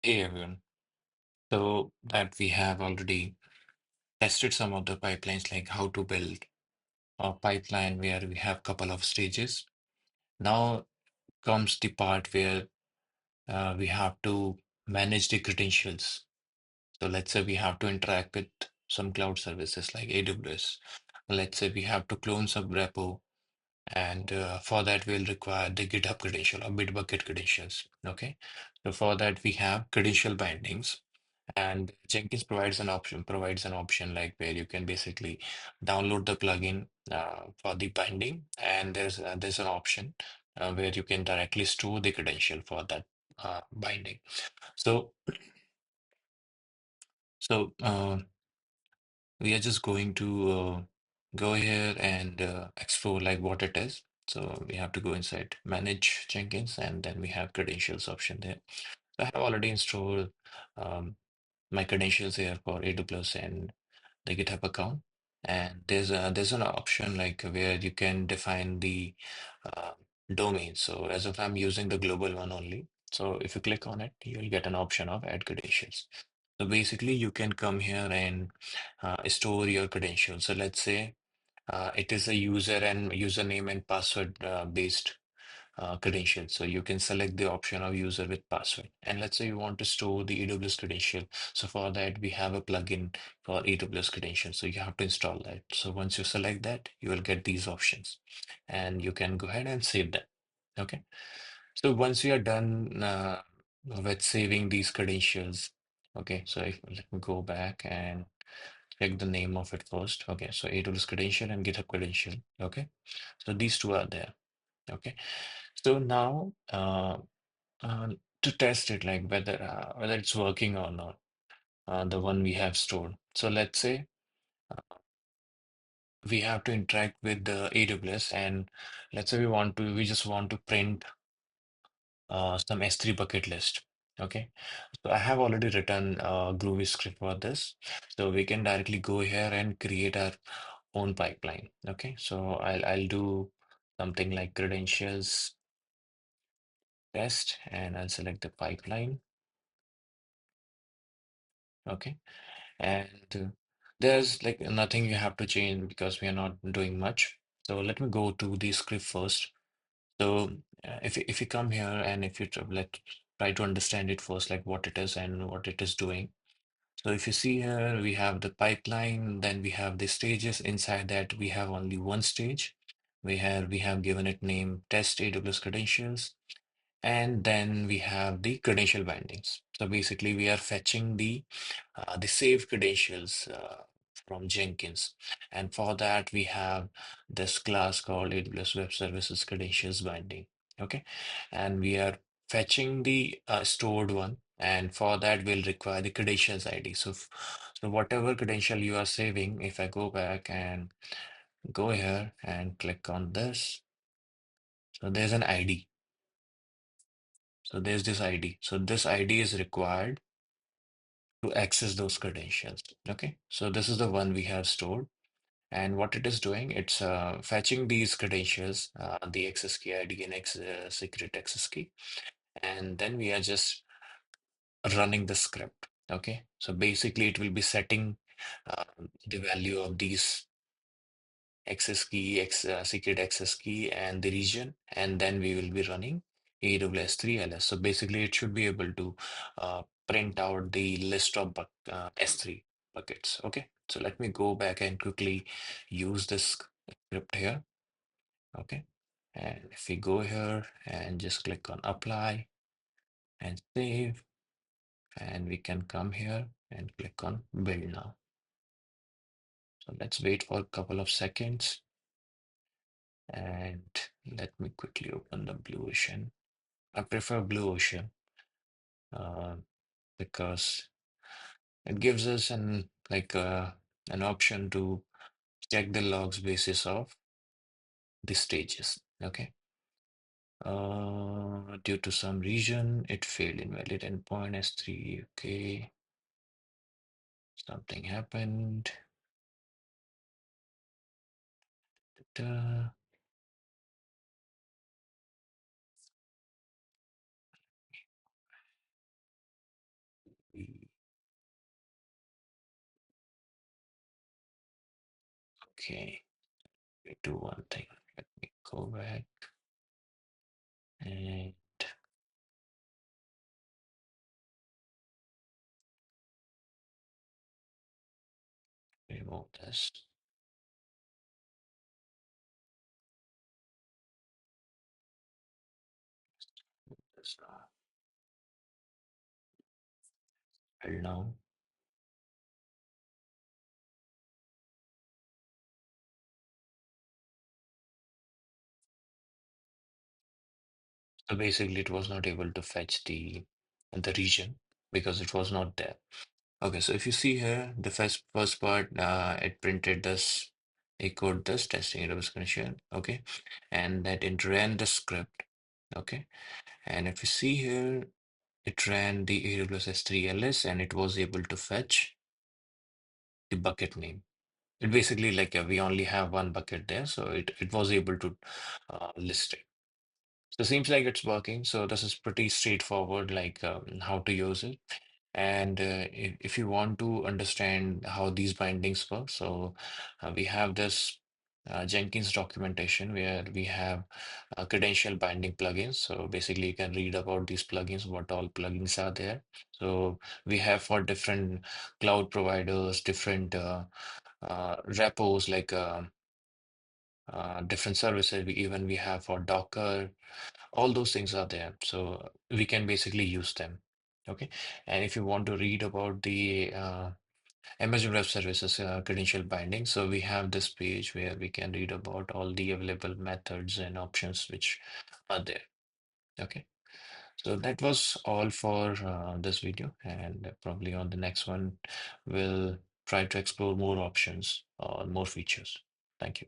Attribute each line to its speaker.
Speaker 1: Hey everyone. So that we have already tested some of the pipelines, like how to build a pipeline where we have couple of stages. Now comes the part where we have to manage the credentials. So let's say we have to interact with some cloud services like AWS. Let's say we have to clone some repo, and for that we'll require the GitHub credential or Bitbucket credentials. Okay, so for that we have credential bindings. And Jenkins provides an option like where you can basically download the plugin for the binding, and there's an option where you can directly store the credential for that binding. So so we are just going to go here and explore like what it is. So we have to go inside Manage Jenkins, and then we have credentials option there. I have already installed um, my credentials here for AWS and the GitHub account. And there's an option like where you can define the uh, domain. So as if I'm using the global one only. So if you click on it, you'll get an option of add credentials. So basically, you can come here and store your credentials. So let's say it is a user and username and password based credential. So you can select the option of user with password. And let's say you want to store the AWS credential. So for that, we have a plugin for AWS credential. So you have to install that. So once you select that, you will get these options and you can go ahead and save them. Okay. So once we are done with saving these credentials, okay, so let me go back and check the name of it first. Okay, so AWS credential and GitHub credential. Okay, so these two are there. Okay, so now uh, to test it, like whether it's working or not, the one we have stored. So let's say we have to interact with the AWS, and let's say we just want to print some S3 bucket list. Okay, so I have already written a Groovy script for this, so we can directly go here and create our own pipeline. Okay, so I'll do something like credentials test, and I'll select the pipeline. Okay, and there's like nothing you have to change because we are not doing much. So let me go to the script first. So if you come here and if you try to understand it first, like what it is and what it is doing. So if you see here, we have the pipeline, then we have the stages. Inside that, we have only one stage. We have given it name test AWS credentials, and then we have the credential bindings. So basically, we are fetching the saved credentials from Jenkins, and for that we have this class called AWS Web Services Credentials Binding. Okay, and we are fetching the stored one, and for that we'll require the credentials ID. So whatever credential you are saving, if I go back and go here and click on this, so there's an ID. So there's this ID. So this ID is required to access those credentials. Okay, so this is the one we have stored. And what it is doing, it's fetching these credentials, the access key ID and secret access key. And then we are just running the script. Okay, so basically it will be setting the value of these access key, secret access key, and the region, and then we will be running AWS 3 LS. So basically, it should be able to print out the list of S3 buckets. Okay, so let me go back and quickly use this script here. Okay, and if we go here and just click on apply and save, and we can come here and click on build now. So let's wait for a couple of seconds. And let me quickly open the Blue Ocean. I prefer Blue Ocean uh, because it gives us an option to check the logs basis of the stages. Okay. Due to some reason, it failed invalid endpoint S3. Okay. Something happened. Da. Okay, we do one thing. Let me go back and remove this. This file now. So basically, it was not able to fetch the region because it was not there. Okay, so if you see here, the first part, it printed this, echoed this testing AWS connection. Okay, and that it ran the script. Okay, and if you see here, it ran the AWS S3 LS and it was able to fetch the bucket name. It basically like we only have one bucket there, so it was able to list it. So it seems like it's working. So this is pretty straightforward, like how to use it. And if you want to understand how these bindings work, so we have this Jenkins documentation where we have credential binding plugins. So basically, you can read about these plugins, what all plugins are there. So we have for different cloud providers, different repos, like different services. Even we have for Docker, all those things are there, so we can basically use them. Okay, and if you want to read about the Amazon Web Services credential binding, so we have this page where we can read about all the available methods and options which are there. Okay, so that was all for this video, and probably on the next one, we'll try to explore more options or more features. Thank you.